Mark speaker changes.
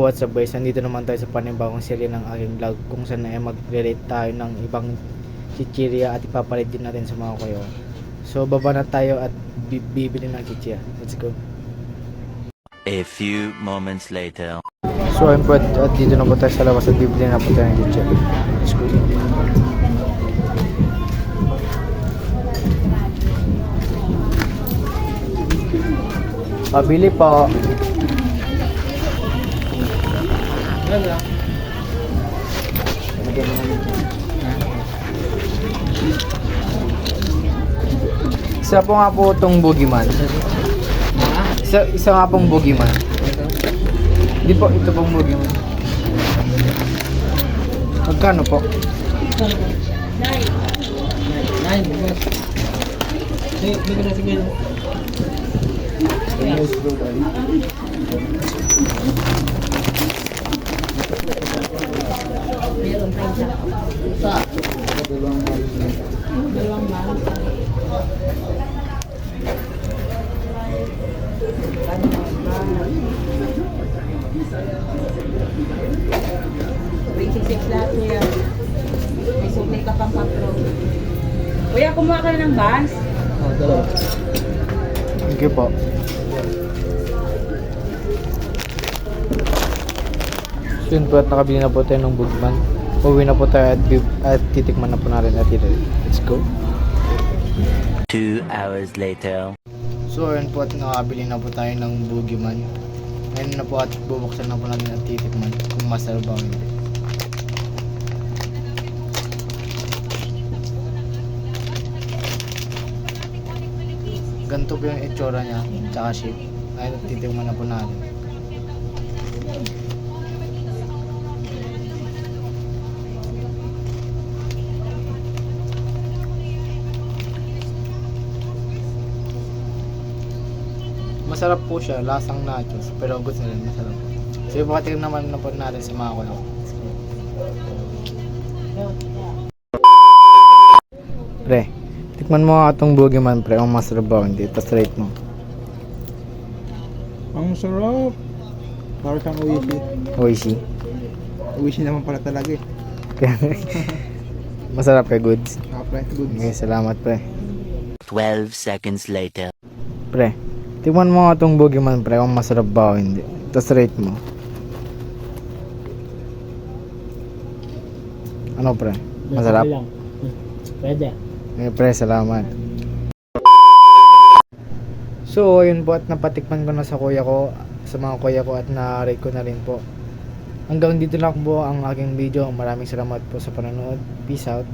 Speaker 1: what's up guys, nandito naman tayo sa panibagong serye ng aking vlog kung saan ay magre-rate tayo ng ibang chichirya at ipapalit din natin sa mga kuya. So baba na tayo at bibili ng chichirya. Let's go.
Speaker 2: A few moments later.
Speaker 1: So ayun po, at dito na po tayo sa labas at bibili na po tayo ng chichirya. Let's go. Pabili po. Isa po nga po itong boogeyman. Isa nga pong boogeyman. Hindi po, ito pong boogeyman. Magkano po?
Speaker 3: 9. Bigyan na sige.
Speaker 4: Meron pa isa. Dalawang mahal. Six lahat kuya. May sumay ka pang patro. Kuya, kumuha ka na ng bans?
Speaker 3: Oh, dalawa.
Speaker 1: Thank you po. So yun po, at nakabili na po tayo ng boogeyman. Uwi na po tayo at titikman na po natin at ito. Let's go.
Speaker 2: 2 hours later.
Speaker 1: So ayun po, at nakabili na po tayo ng boogeyman. Ngayon na po at bubuksan na po natin at titikman kung masarap ba o hindi. Ganito po yung itsura niya, tsaka shape. Ngayon at titikman na po natin. Masarap po siya, lasang nachos, pero goods na rin, masarap. So ipakatigam naman na po natin sa mga kulo. Pre, tikman mo nga itong boogeyman pre, ang masarap ba hindi, tapos rate mo.
Speaker 3: Ang sarap. Para kang uwishi.
Speaker 1: Oishi.
Speaker 3: Uwishi naman pala talaga eh.
Speaker 1: Masarap pre, goods.
Speaker 3: Pre, good.
Speaker 1: Okay, salamat pre.
Speaker 2: 12 seconds later.
Speaker 1: Pre, tikman mo nga itong boogeyman pre, ang masarap ba o hindi, tapos rate mo. Ano pre? Masarap?
Speaker 4: Pwede.
Speaker 1: Okay, pre, salamat. So, ayun po, at napatikman ko na sa kuya ko, sa mga kuya ko, at na-rate ko na rin po. Hanggang dito lang po ang aking video. Maraming salamat po sa panonood. Peace out.